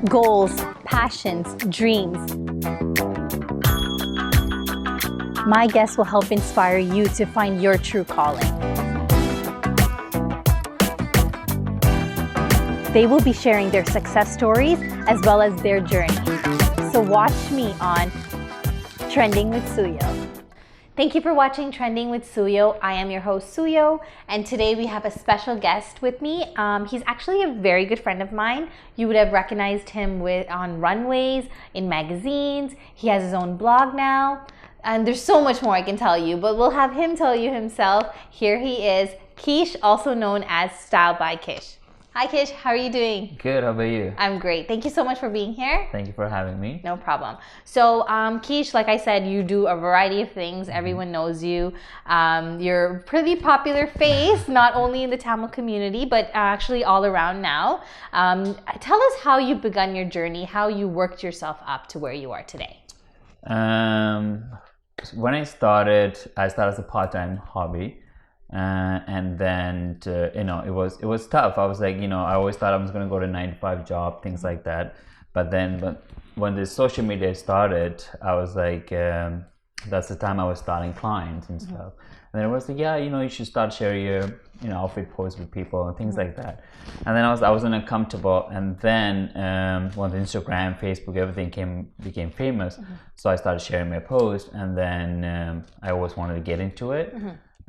goals, passions, dreams. My guests will help inspire you to find your true calling. They will be sharing their success stories as well as their journey. So watch me on Trending with Suyo. Thank you for watching Trending with Suyo. I am your host Suyo, and today we have a special guest with me. He's actually a very good friend of mine. You would have recognized him on runways, in magazines. He has his own blog now, and there's so much more I can tell you, but we'll have him tell you himself. Here he is, Kish, also known as Style by Kish. Hi Kish, how are you doing? Good, how about you? I'm great. Thank you so much for being here. Thank you for having me. No problem. So Kish, like I said, you do a variety of things. Everyone knows you. You're a pretty popular face, not only in the Tamil community, but actually all around now. Tell us how you begun your journey, how you worked yourself up to where you are today. When I started as a part-time hobby. And then it was tough. I was like, I always thought I was going to go to a 9-to-5 job, things like that. But when the social media started, I was like, that's the time I was starting clients and stuff. And then it was like, yeah, you should start sharing your outfit posts with people and things like that. And then I wasn't uncomfortable. And then when the Instagram, Facebook, everything became famous, so I started sharing my posts. And then I always wanted to get into it.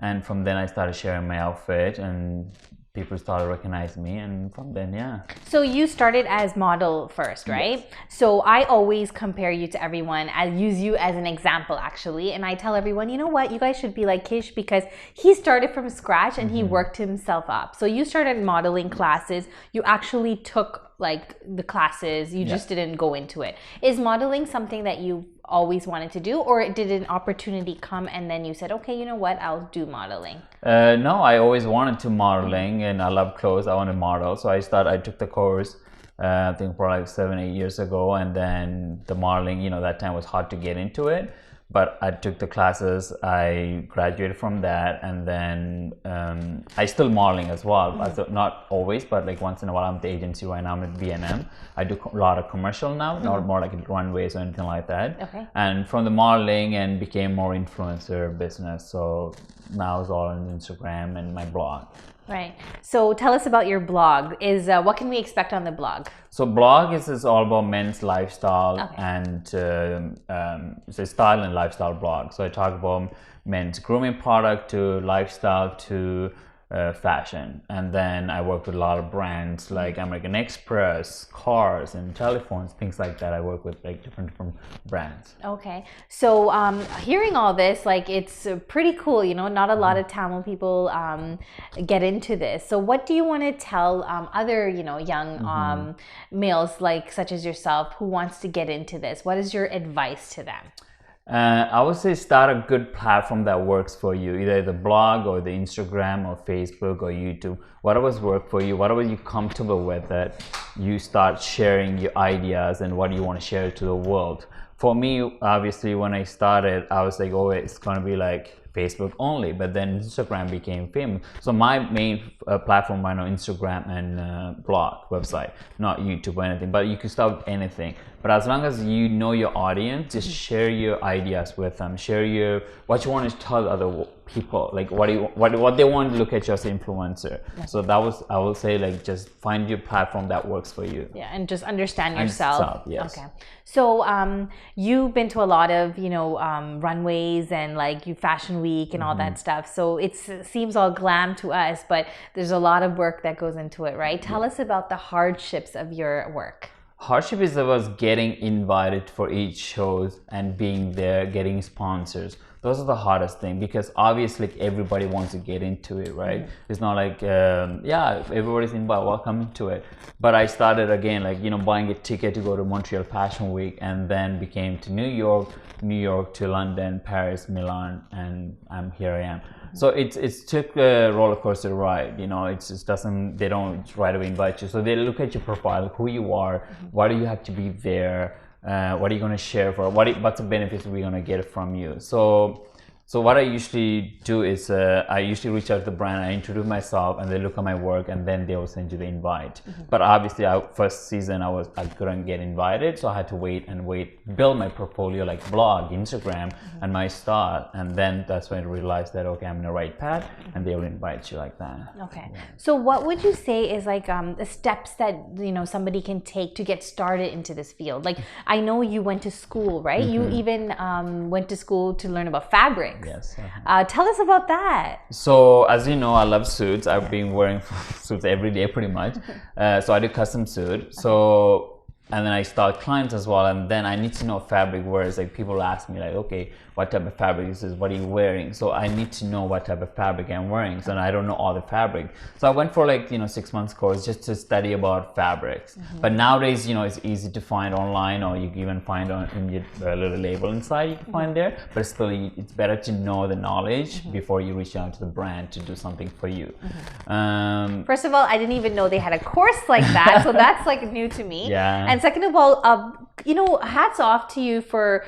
And from then I started sharing my outfit and people started recognizing me, and from then, yeah. So you started as model first, right? Yes. So I always compare you to everyone. I use you as an example, actually. And I tell everyone, you know what? You guys should be like Kish because he started from scratch and he worked himself up. So you started modeling classes. You actually took like the classes. You just didn't go into it. Is modeling something that you always wanted to do, or did an opportunity come and then you said, okay, you know what, I'll do modeling? No, I always wanted to modeling, and I love clothes. I want to model, so I took the course I think for like 7-8 years ago, and then the modeling, that time was hard to get into it, but I took the classes, I graduated from that, and then I still modeling as well. Not always, but like once in a while. I'm at the agency right now. I'm at B&M. I do a lot of commercial now, not more like runways or anything like that. Okay. And from the modeling and became more influencer business. So now it's all on Instagram and my blog. Right. So tell us about your blog. What can we expect on the blog? So blog is all about men's lifestyle, and it's a style and lifestyle blog. So I talk about men's grooming product to lifestyle to fashion, and then I work with a lot of brands like American Express, cars and telephones, things like that. I work with like different brands. Okay, so hearing all this, like it's pretty cool. Not a lot of Tamil people get into this. So what do you want to tell other young males like such as yourself who wants to get into this? What is your advice to them? I would say start a good platform that works for you, either the blog or the Instagram or Facebook or YouTube. Whatever's work for you, whatever you're comfortable with, that you start sharing your ideas and what you want to share to the world. For me, obviously, when I started, I was like, oh, it's going to be like Facebook only, but then Instagram became famous. So my main platform right now, Instagram and blog, website, not YouTube or anything, but you can start with anything. But as long as you know your audience, just share your ideas with them, share what you want to tell other people, like what they want to look at you as an influencer. So I will say, like, just find your platform that works for you. Yeah, and just understand yourself. Yes. Okay. So you've been to a lot of runways and like Fashion Week and all that stuff. So it seems all glam to us, but there's a lot of work that goes into it, right? Tell us about the hardships of your work. Hardship was getting invited for each shows and being there, getting sponsors. Those are the hardest thing, because obviously everybody wants to get into it, right? It's not like, if everybody's invited, welcome to it. But I started again, like, buying a ticket to go to Montreal Fashion Week, and then became to New York to London, Paris, Milan, and here I am. So it's took a roller coaster ride. It just they don't right away invite you. So they look at your profile, who you are, why do you have to be there, what are you going to share for, what's the benefits we're going to get from you. So So what I usually do is I usually reach out to the brand, I introduce myself, and they look at my work, and then they will send you the invite. But obviously, first season I couldn't get invited, so I had to wait, build my portfolio, like blog, Instagram, and my start, and then that's when I realized that okay, I'm in the right path, and they will invite you like that. Okay. Yeah. So what would you say is like the steps that somebody can take to get started into this field? Like I know you went to school, right? You even went to school to learn about fabrics. Yes. Tell us about that. So as you know, I love suits. I've been wearing suits every day pretty much. So I do custom suit. So and then I start clients as well, and then I need to know fabric. Whereas like people ask me like, okay, what type of fabric is this? What are you wearing? So I need to know what type of fabric I'm wearing. So I don't know all the fabric. So I went for like 6 months course just to study about fabrics. But nowadays it's easy to find online, or you can even find on a little label inside you can find there. But still, it's better to know the knowledge before you reach out to the brand to do something for you. First of all, I didn't even know they had a course like that, so that's like new to me. Yeah. And second of all, hats off to you for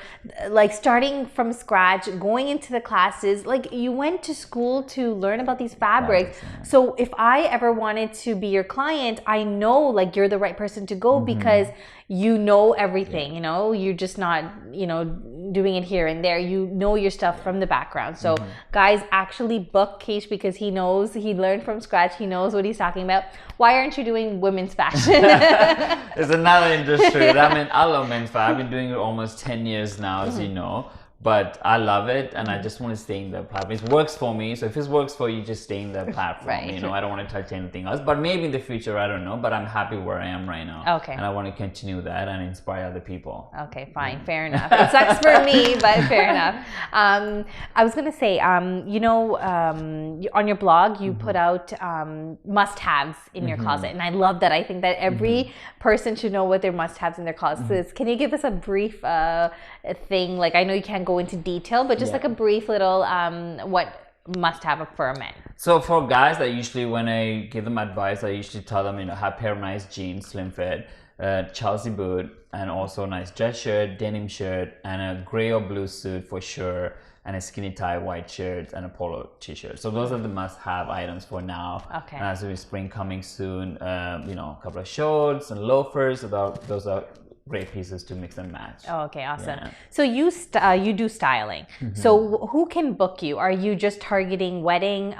like starting from scratch, going into the classes. Like you went to school to learn about these fabrics. So if I ever wanted to be your client, I know like you're the right person to go because you know everything. You're just not doing it here and there. You know your stuff from the background. So guys, actually book Kish because he learned from scratch. He knows what he's talking about. Why aren't you doing women's fashion? It's another industry. I mean, I love men's fashion. I've been doing it almost 10 years now, as you know. But I love it, and I just want to stay in the platform. It works for me, so if it works for you, just stay in the platform. Right. I don't want to touch anything else. But maybe in the future, I don't know. But I'm happy where I am right now. Okay. And I want to continue that and inspire other people. Okay, fine, fair enough. It sucks for me, but fair enough. I was gonna say, on your blog, you put out must-haves in your closet, and I love that. I think that every person should know what their must-haves in their closet is. Can you give us a brief thing? Like I know you can't go into detail, but just like a brief little what must-have for a man. So for guys, usually when I give them advice, I usually tell them have a pair of nice jeans, slim fit, Chelsea boot, and also a nice dress shirt, denim shirt, and a gray or blue suit for sure, and a skinny tie white shirt and a polo t-shirt. So those are the must-have items for now. Okay. And as we spring coming soon, a couple of shorts and loafers. Those are great pieces to mix and match. Oh, okay, awesome. Yeah. So you do styling. So who can book you? Are you just targeting wedding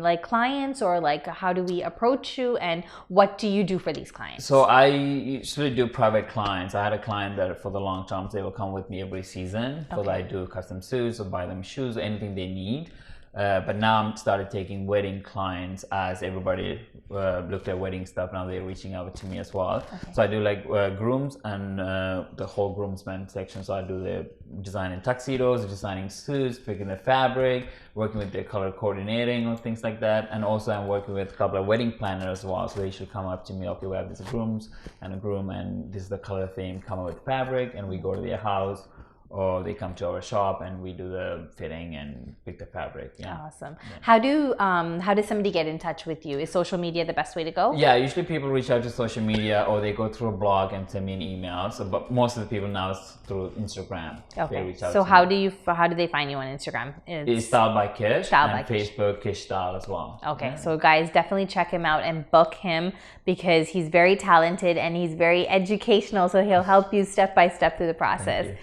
like clients, or like how do we approach you, and what do you do for these clients? So I usually do private clients. I had a client that for the long term they will come with me every season because I do custom suits or buy them shoes or anything they need. But now I'm started taking wedding clients as everybody looked at wedding stuff. Now they're reaching out to me as well. Okay. So I do like grooms and the whole groomsmen section. So I do the designing tuxedos, designing suits, picking the fabric, working with the color coordinating or things like that. And also I'm working with a couple of wedding planners as well. So they should come up to me, okay, we have these grooms and a groom and this is the color theme, come up with fabric, and we go to their house. Or they come to our shop and we do the fitting and pick the fabric. Yeah. Awesome. Yeah. How does somebody get in touch with you? Is social media the best way to go? Yeah, usually people reach out to social media or they go through a blog and send me an email. So, but most of the people now is through Instagram. Okay. They reach out so how do they find you on Instagram? It's Style by Kish. And Facebook Kish Style as well. Okay. Yeah. So guys, definitely check him out and book him because he's very talented and he's very educational. So he'll help you step by step through the process.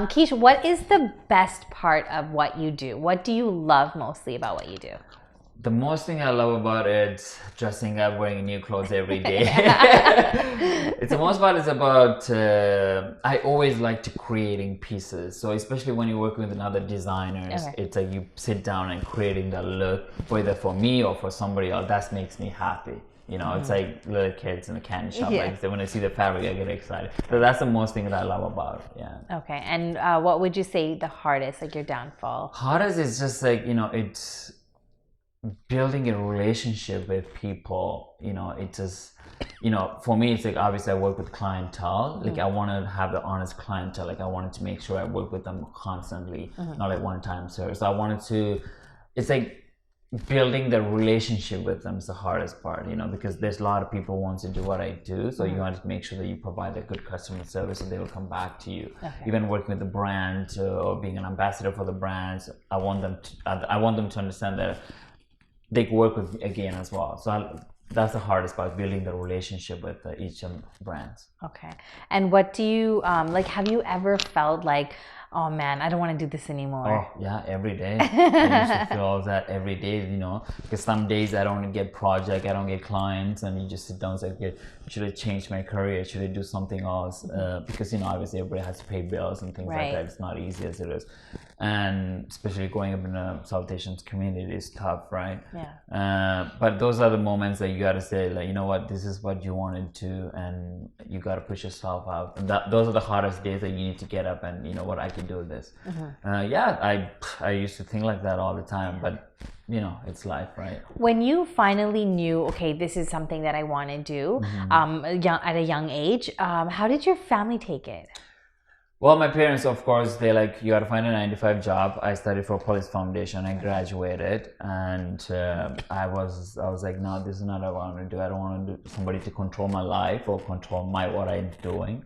Kish, what is the best part of what you do? What do you love mostly about what you do? The most thing I love about it, dressing up, wearing new clothes every day. It's the most part is about, I always like to creating pieces. So especially when you're working with other designers, it's like you sit down and creating the look, whether for me or for somebody else, that makes me happy. It's like little kids in a candy shop. Yeah. Like, so when I see the fabric, I get excited. So that's the most thing that I love about, Okay, and what would you say the hardest, like your downfall? Hardest is just like, it's building a relationship with people. It's just, for me, it's like obviously I work with clientele. Like I want to have the honest clientele. Like I wanted to make sure I work with them constantly, not like one time service. So I wanted to, it's like, building the relationship with them is the hardest part, because there's a lot of people wants to do what I do. So you want to make sure that you provide a good customer service and they will come back to you. Okay. Even working with the brand or being an ambassador for the brands, I want them to understand that they can work with me again as well. So that's the hardest part, building the relationship with each brands. Okay. And what do you, have you ever felt like, oh man, I don't want to do this anymore? Oh yeah, every day. I used to feel all that every day, because some days I don't get project, I don't get clients, and you just sit down and say, okay, should I change my career? Should I do something else? Because obviously everybody has to pay bills and things like that. It's not easy as it is, and especially growing up in a South Asian community is tough, right? Yeah. But those are the moments that you got to say, like, you know what, this is what you wanted to, and you got to push yourself out. And those are the hardest days that you need to get up and I can do this. I used to think like that all the time, but it's life, right? When you finally knew, okay, this is something that I want to do, at a young age, how did your family take it? Well, my parents, of course, they're like, you got to find a 9-to-5 job. I studied for Police Foundation. I graduated, and I was like, no, this is not what I want to do. I don't want somebody to control my life or control what I'm doing.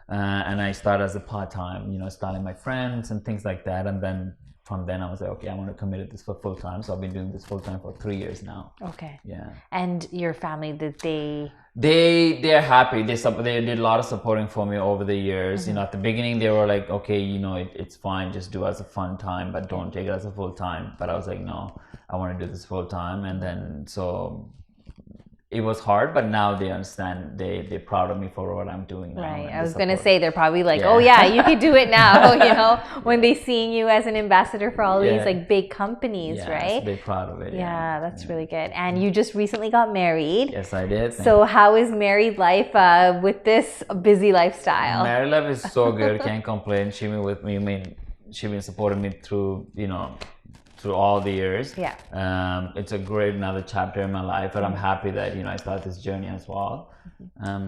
And I started as a part-time, styling my friends and things like that. And then from then I was like, okay, I want to commit to this for full-time. So I've been doing this full-time for 3 years now. Okay. Yeah. And your family, did they? They're happy. They did a lot of supporting for me over the years. At the beginning they were like, okay, it's fine, just do it as a fun time, but don't take it as a full-time. But I was like, no, I want to do this full-time. And then so it was hard, but now they understand. They're proud of me for what I'm doing now. Right. I was gonna say they're probably like, oh yeah, you could do it now. When they seeing you as an ambassador for all these like big companies, right? So they're proud of it. Yeah, that's really good. And you just recently got married. Yes, I did. So how is married life with this busy lifestyle? Married life is so good. Can't complain. She been with me. She been supporting me through through all the years. Yeah. It's a great another chapter in my life, but I'm happy that I started this journey as well.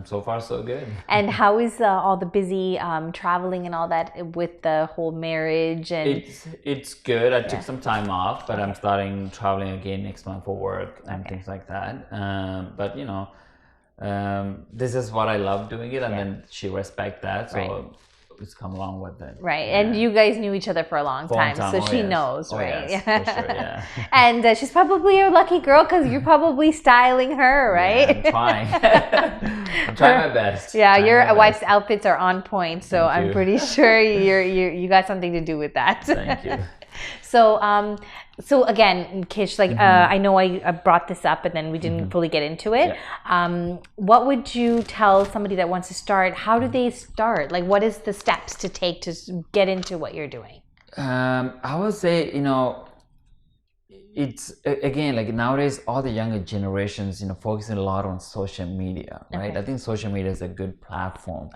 So far so good. And how is all the busy traveling and all that with the whole marriage? And it's good. I took some time off, but I'm starting traveling again next month for work and things like that. But this is what I love doing it, and then she respect that. So. It's come along with it. Right. Yeah. And you guys knew each other for a long time. So she knows, right? Yes, for sure, yeah. And she's probably a lucky girl because you're probably styling her, right? Yeah, I'm trying. I'm trying my best. Yeah, your wife's outfits are on point. So I'm pretty sure you got something to do with that. Thank you. So again, Kish, I know I brought this up and then we didn't fully get into it. Yeah. What would you tell somebody that wants to start? How do they start? What is the steps to take to get into what you're doing? I would say, it's again, nowadays all the younger generations focusing a lot on social media, right? I think social media is a good platform.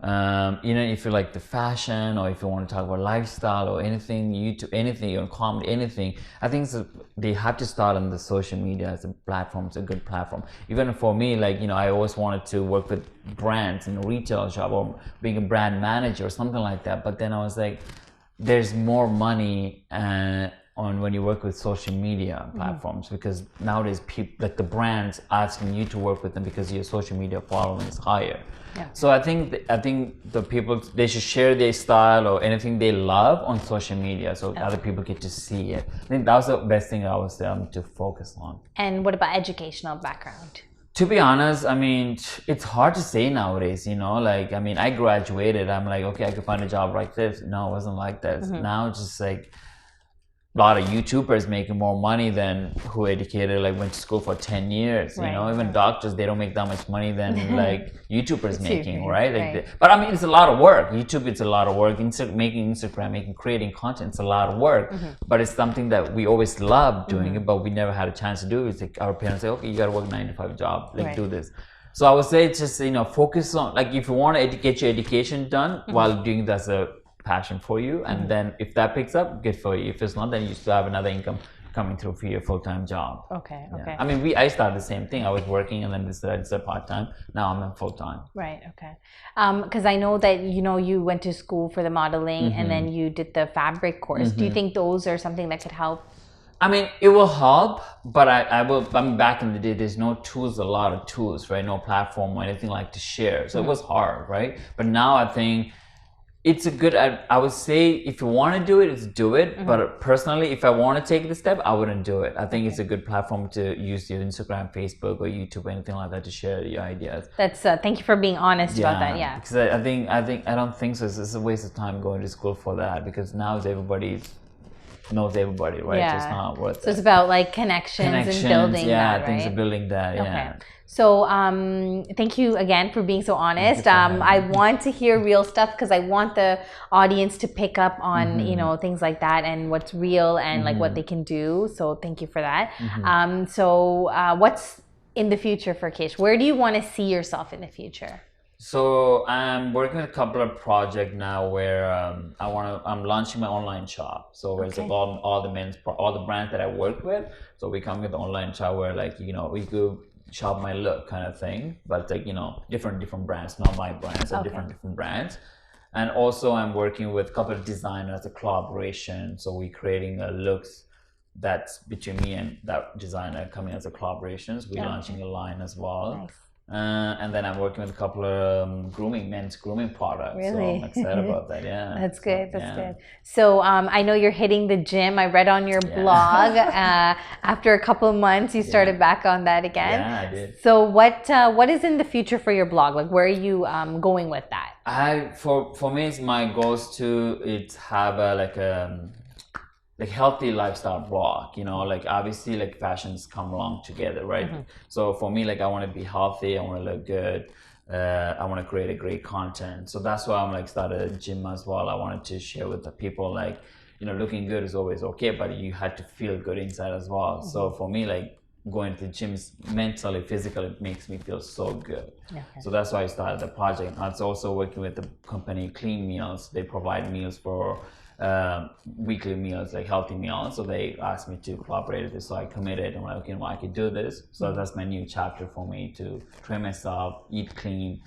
If you like the fashion, or if you want to talk about lifestyle or anything, YouTube, anything, comedy, anything, I think they have to start on the social media as a platform. It's a good platform. Even for me, I always wanted to work with brands in a retail shop or being a brand manager or something like that, but then I was like, there's more money on when you work with social media platforms, because nowadays people, the brands asking you to work with them because your social media following is higher. Yeah. So I think the people, they should share their style or anything they love on social media, so other people get to see it. I think that was the best thing I was to focus on. And what about educational background? To be honest, it's hard to say nowadays, I graduated, I'm like, okay, I could find a job like this. No, it wasn't like that. Now it's just like a lot of YouTubers making more money than who educated, went to school for 10 years, even doctors, they don't make that much money than YouTubers making, right? But it's a lot of work. YouTube, it's a lot of work. Making Instagram, creating content, it's a lot of work, but it's something that we always love doing it, but we never had a chance to do. It's like our parents say, okay, you got to work 9-to-5 job, do this. So I would say it's just, focus on, if you want to get your education done while doing that's a passion for you, and then if that picks up, good for you. If it's not, then you still have another income coming through for your full-time job. Okay. I started the same thing. I was working and then decided to part-time. Now I'm in full-time. Right. Okay. Because I know that you went to school for the modeling and then you did the fabric course. Do you think those are something that could help? I mean, it will help, but I mean, back in the day, there's no tools, a lot of tools, right? No platform or anything like to share. So it was hard, right? But now I think it's a good, I would say if you want to do it, it's do it. But personally, if I want to take the step, I wouldn't do it. I think it's a good platform to use your Instagram, Facebook, or YouTube, or anything like that to share your ideas. That's thank you for being honest about that. Yeah. Because I don't think so. It's a waste of time going to school for that, because now everybody knows everybody, right? Yeah. So it's not worth it. So it's about like connections and building that, right? Things are building that, yeah. Okay. So thank you again for being so honest. I want to hear real stuff because I want the audience to pick up on you know, things like that and what's real and like what they can do. So thank you for that. So what's in the future for Kish? Where do you want to see yourself in the future? So I'm working with a couple of projects now where I'm launching my online shop. So it's about all the brands that I work with. So we come with the online shop where, like, you know, we could shop my look kind of thing, but like, you know, different brands, not my brands, or different brands. And also I'm working with a couple of designers, a collaboration. So we're creating looks that's between me and that designer coming as a collaborations. We're launching a line as well. Nice. And then I'm working with a couple of men's grooming products. Really? So I'm excited about that. Yeah. That's good. That's good. So I know you're hitting the gym. I read on your blog after a couple of months you started back on that again. Yeah, I did. So what is in the future for your blog? Like, where are you going with that? For me, it's my goals to have like healthy lifestyle blog, you know, like obviously like fashions come along together, right? So for me, like I want to be healthy, I want to look good, I want to create a great content. So that's why I'm like started a gym as well. I wanted to share with the people, like, you know, looking good is always okay, but you had to feel good inside as well. So for me, like going to the gym mentally, physically, it makes me feel so good. So that's why I started the project. I was also working with the company Clean Meals. They provide meals for weekly meals, like healthy meals. So they asked me to collaborate with this, so I committed and I'm like, okay, well, I could do this. So that's my new chapter for me, to train myself, eat clean,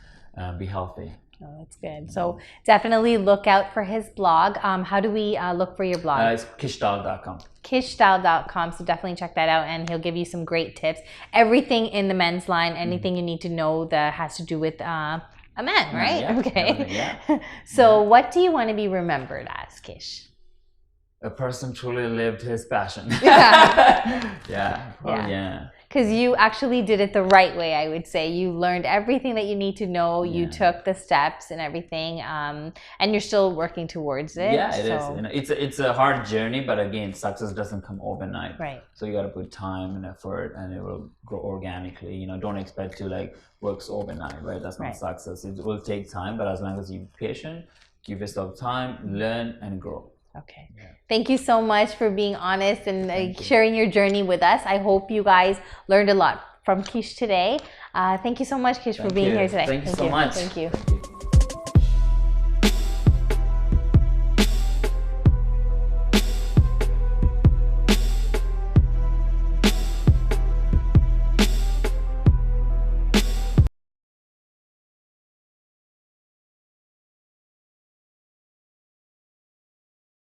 be healthy. Oh, that's good. So definitely look out for his blog. How do we look for your blog? It's kishstyle.com. Kishstyle.com. So definitely check that out, and he'll give you some great tips. Everything in the men's line, anything you need to know that has to do with a man, right? Yeah, okay. So what do you want to be remembered as, Kish? A person truly lived his passion. Yeah. Because you actually did it the right way, I would say. You learned everything that you need to know. You took the steps and everything, and you're still working towards it. Yeah, it is. You know, it's a hard journey, but again, success doesn't come overnight. Right. So you got to put time and effort, and it will grow organically. You know, don't expect to like works overnight, right? That's not success. It will take time, but as long as you're patient, give yourself time, learn, and grow. Okay. Thank you so much for being honest and sharing your journey with us. I hope you guys learned a lot from Kish today. Thank you so much, Kish, for being here today. Thank you so much. Thank you.